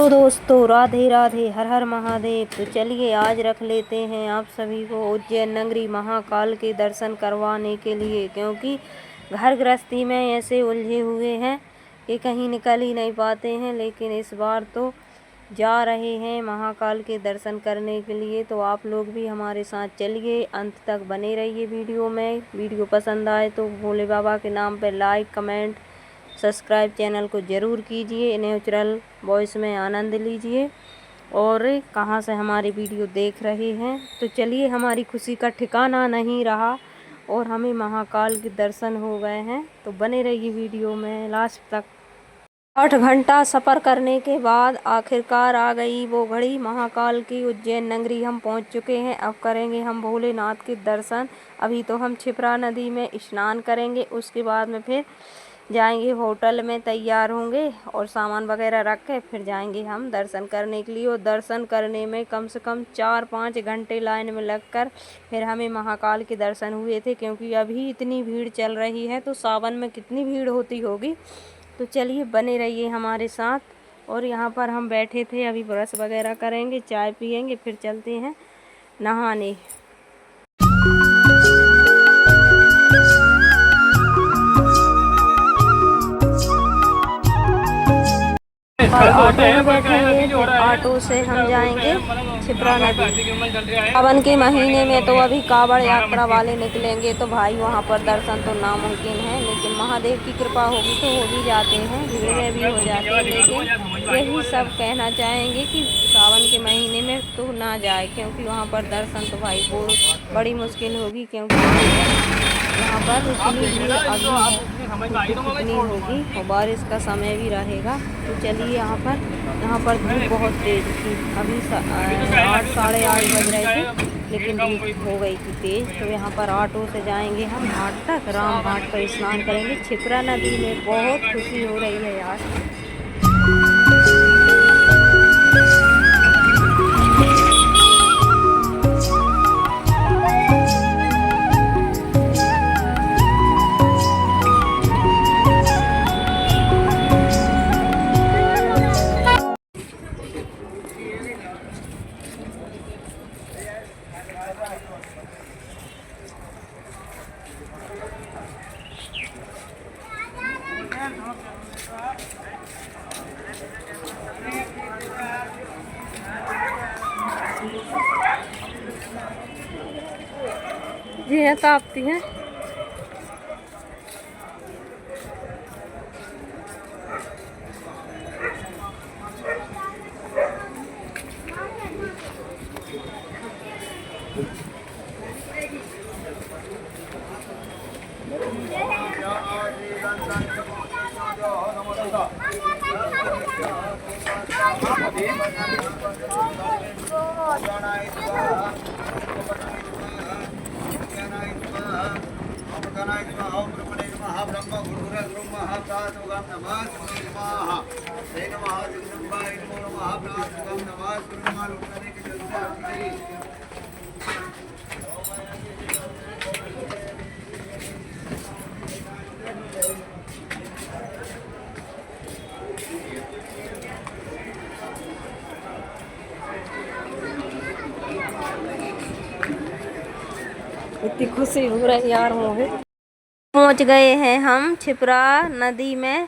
Hello दोस्तों, राधे राधे, हर हर महादेव। तो चलिए आज रख लेते हैं आप सभी को उज्जैन नगरी महाकाल के दर्शन करवाने के लिए, क्योंकि घर गृहस्थी में ऐसे उलझे हुए हैं कि कहीं निकल ही नहीं पाते हैं। लेकिन इस बार तो जा रहे हैं महाकाल के दर्शन करने के लिए। तो आप लोग भी हमारे साथ चलिए, अंत तक बने रहिए वीडियो में। वीडियो पसंद आए तो भोले बाबा के नाम पर लाइक कमेंट सब्सक्राइब चैनल को ज़रूर कीजिए। नेचुरल वॉइस में आनंद लीजिए। और कहाँ से हमारी वीडियो देख रहे हैं तो चलिए, हमारी खुशी का ठिकाना नहीं रहा और हमें महाकाल के दर्शन हो गए हैं। तो बने रहिए वीडियो में लास्ट तक। 8 घंटा सफ़र करने के बाद आखिरकार आ गई वो घड़ी महाकाल की। उज्जैन नगरी हम पहुंच चुके हैं। अब करेंगे हम भोलेनाथ के दर्शन। अभी तो हम क्षिप्रा नदी में स्नान करेंगे, उसके बाद में फिर जाएंगे होटल में, तैयार होंगे और सामान वगैरह रख के फिर जाएंगे हम दर्शन करने के लिए। और दर्शन करने में कम से कम 4-5 घंटे लाइन में लगकर फिर हमें महाकाल के दर्शन हुए थे, क्योंकि अभी इतनी भीड़ चल रही है तो सावन में कितनी भीड़ होती होगी। तो चलिए बने रहिए हमारे साथ। और यहाँ पर हम बैठे थे, अभी ब्रश वगैरह करेंगे, चाय पियेंगे, फिर चलते हैं नहाने। और ऑटो में बैठेंगे, ऑटो से हम जाएंगे क्षिप्रा नदी। सावन के महीने में तो अभी कांवड़ यात्रा वाले निकलेंगे, तो भाई वहाँ पर दर्शन तो नामुमकिन है। लेकिन महादेव की कृपा होगी तो हो भी जाते हैं, भीड़ में भी हो जाते हैं। लेकिन यही सब कहना चाहेंगे कि सावन के महीने में तो ना जाए, क्योंकि वहाँ पर दर्शन तो भाई बहुत बड़ी मुश्किल होगी। क्योंकि यहाँ पर इतनी भीड़ अभी कितनी होगी और बारिश का समय भी रहेगा। तो चलिए यहाँ पर धूप बहुत तेज़ थी। अभी 8 साढ़े 8 बज रहे थे, लेकिन धूप हो गई थी तेज़। तो यहाँ पर ऑटो से जाएंगे हम घाट तक, राम घाट पर स्नान करेंगे। क्षिप्रा नदी में बहुत खुशी हो रही है यार। जी है, तापती हैं। इतनी खुशी हो रही यार मुझे। पहुंच गए हैं हम क्षिप्रा नदी में।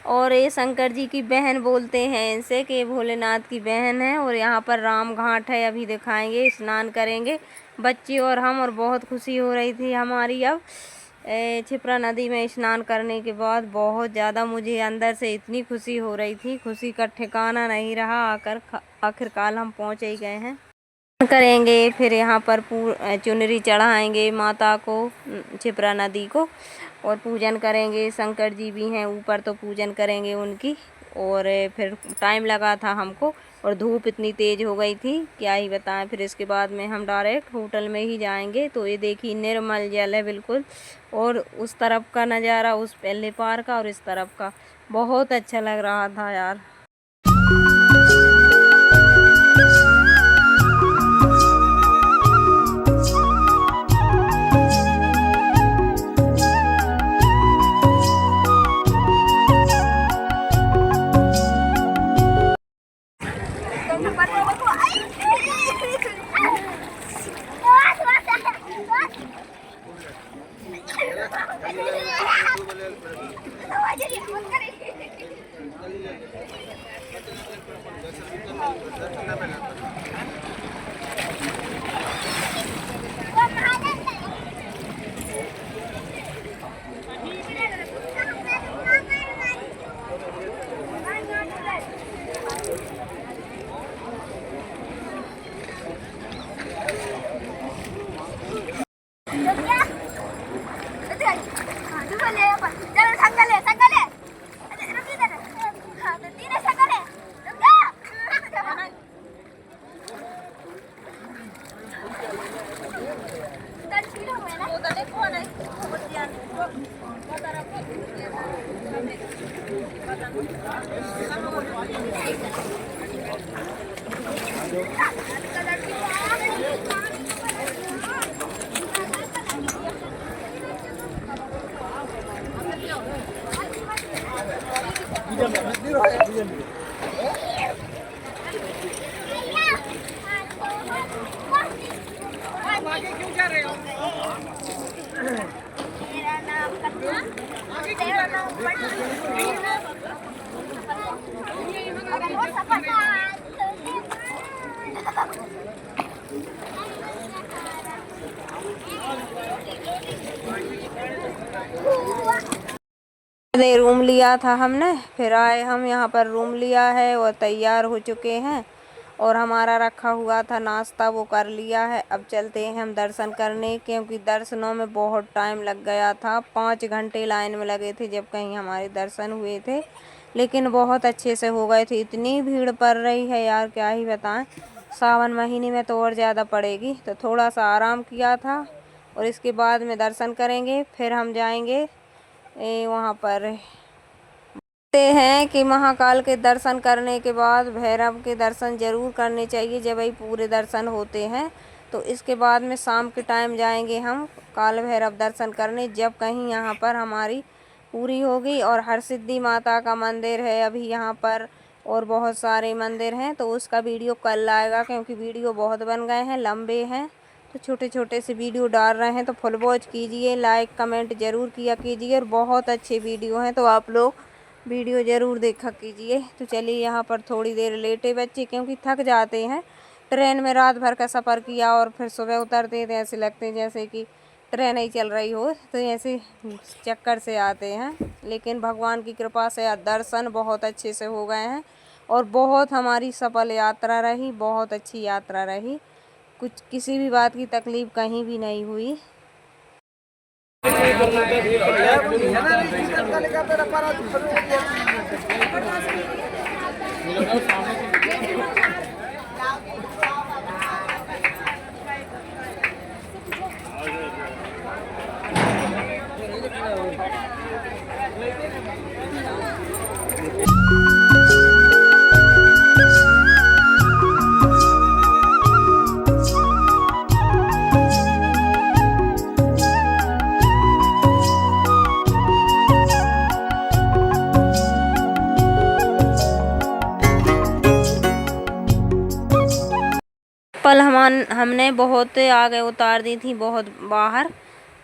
और ये शंकर जी की बहन बोलते हैं इनसे, कि भोलेनाथ की बहन है। और यहाँ पर राम घाट है, अभी दिखाएंगे, स्नान करेंगे बच्चे और हम। और बहुत खुशी हो रही थी हमारी। अब क्षिप्रा नदी में स्नान करने के बाद बहुत ज़्यादा मुझे अंदर से इतनी खुशी हो रही थी, खुशी का ठिकाना नहीं रहा। आखिरकार हम पहुँच ही गए हैं। करेंगे फिर यहाँ पर चुनरी चढ़ाएंगे माता को, क्षिप्रा नदी को, और पूजन करेंगे। शंकर जी भी हैं ऊपर, तो पूजन करेंगे उनकी। और फिर टाइम लगा था हमको, और धूप इतनी तेज़ हो गई थी क्या ही बताएं। फिर इसके बाद में हम डायरेक्ट होटल में ही जाएंगे। तो ये देखिए निर्मल जल है बिल्कुल, और उस तरफ का नज़ारा, उस पहले पार का और इस तरफ का, बहुत अच्छा लग रहा था यार। क्यों जा रहे हो? मेरा नाम कन्या, तेरा नाम रूम लिया था हमने, फिर आए हम यहाँ पर रूम लिया है और तैयार हो चुके हैं और हमारा रखा हुआ था नाश्ता वो कर लिया है। अब चलते हैं हम दर्शन करने, क्योंकि दर्शनों में बहुत टाइम लग गया था। 5 घंटे लाइन में लगे थे जब कहीं हमारे दर्शन हुए थे, लेकिन बहुत अच्छे से हो गए थे। इतनी भीड़ पड़ रही है यार, क्या ही बताएं। सावन महीने में तो और ज़्यादा पड़ेगी। तो थोड़ा सा आराम किया था और इसके बाद में दर्शन करेंगे, फिर हम जाएंगे वहाँ पर। कहते हैं कि महाकाल के दर्शन करने के बाद भैरव के दर्शन जरूर करने चाहिए, जब ही पूरे दर्शन होते हैं। तो इसके बाद में शाम के टाइम जाएंगे हम काल भैरव दर्शन करने, जब कहीं यहाँ पर हमारी पूरी होगी। और हरसिद्धि माता का मंदिर है अभी यहाँ पर, और बहुत सारे मंदिर हैं। तो उसका वीडियो कल आएगा, क्योंकि वीडियो बहुत बन गए हैं, लंबे हैं, तो छोटे छोटे से वीडियो डाल रहे हैं। तो फुल वॉच कीजिए, लाइक कमेंट ज़रूर किया कीजिए, और बहुत अच्छे वीडियो हैं, तो आप लोग वीडियो ज़रूर देखा कीजिए। तो चलिए यहाँ पर थोड़ी देर लेटे बच्चे, क्योंकि थक जाते हैं। ट्रेन में रात भर का सफ़र किया और फिर सुबह उतरते थे, ऐसे लगते हैं जैसे कि ट्रेन ही चल रही हो, तो ऐसे चक्कर से आते हैं। लेकिन भगवान की कृपा से दर्शन बहुत अच्छे से हो गए हैं और बहुत हमारी सफल यात्रा रही, बहुत अच्छी यात्रा रही। कुछ किसी भी बात की तकलीफ़ कहीं भी नहीं हुई। पल हमने बहुत आगे उतार दी थी, बहुत बाहर।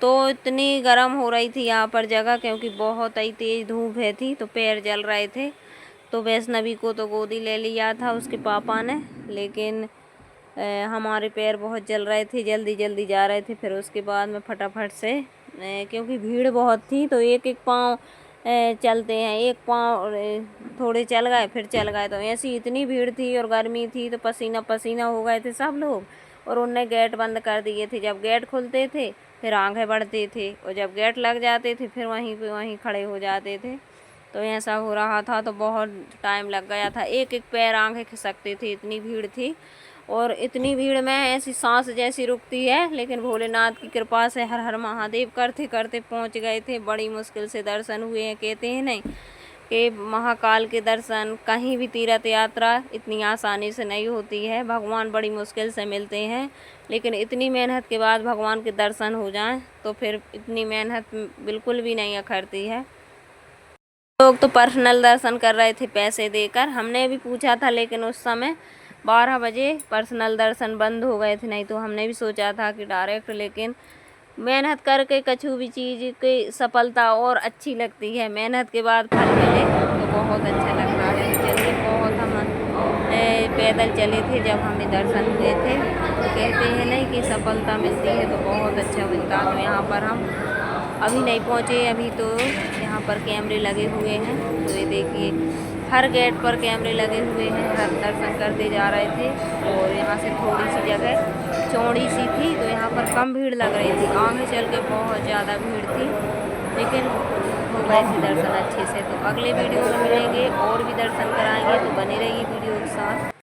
तो इतनी गर्म हो रही थी यहाँ पर जगह, क्योंकि बहुत ही तेज़ धूप है थी, तो पैर जल रहे थे। तो वैष्णवी को तो गोदी ले लिया था उसके पापा ने, लेकिन हमारे पैर बहुत जल रहे थे, जल्दी जल्दी जा रहे थे। फिर उसके बाद में फटाफट से, क्योंकि भीड़ बहुत थी, तो एक एक पाँव चलते हैं, एक पाँव थोड़े चल गए फिर चल गए। तो ऐसी इतनी भीड़ थी और गर्मी थी, तो पसीना पसीना हो गए थे सब लोग। और उनने गेट बंद कर दिए थे। जब गेट खुलते थे फिर आगे बढ़ते थे, और जब गेट लग जाते थे फिर वहीं पे वहीं खड़े हो जाते थे। तो ऐसा हो रहा था, तो बहुत टाइम लग गया था। एक एक पैर आगे खिसकते थे, इतनी भीड़ थी। और इतनी भीड़ में ऐसी सांस जैसी रुकती है, लेकिन भोलेनाथ की कृपा से हर हर महादेव करते करते पहुंच गए थे। बड़ी मुश्किल से दर्शन हुए हैं। कहते हैं नहीं कि महाकाल के दर्शन, कहीं भी तीर्थ यात्रा इतनी आसानी से नहीं होती है, भगवान बड़ी मुश्किल से मिलते हैं। लेकिन इतनी मेहनत के बाद भगवान के दर्शन हो जाएं तो फिर इतनी मेहनत बिल्कुल भी नहीं अखरती है। लोग तो पर्सनल दर्शन कर रहे थे पैसे देकर, हमने भी पूछा था, लेकिन उस समय 12 बजे पर्सनल दर्शन बंद हो गए थे। नहीं तो हमने भी सोचा था कि डायरेक्ट, लेकिन मेहनत करके कछु भी चीज़ की सफलता और अच्छी लगती है। मेहनत के बाद फल मिले तो बहुत अच्छा लगता है। चलिए, बहुत हम पैदल चले थे जब हमें दर्शन हुए थे। तो कहते हैं नहीं कि सफलता मिलती है तो बहुत अच्छा मिलता है। तो यहाँ पर हम अभी नहीं पहुँचे, अभी तो यहाँ पर कैमरे लगे हुए हैं। तो ये देखिए, हर गेट पर कैमरे लगे हुए हैं। हर दर्शन करते जा रहे थे, और यहाँ से थोड़ी सी जगह चौड़ी सी थी, तो यहाँ पर कम भीड़ लग रही थी। आगे चल के बहुत ज़्यादा भीड़ थी, लेकिन हो गए थे दर्शन अच्छे से। तो अगले वीडियो में मिलेंगे और भी दर्शन कराएंगे, तो बने रहिए वीडियो के साथ।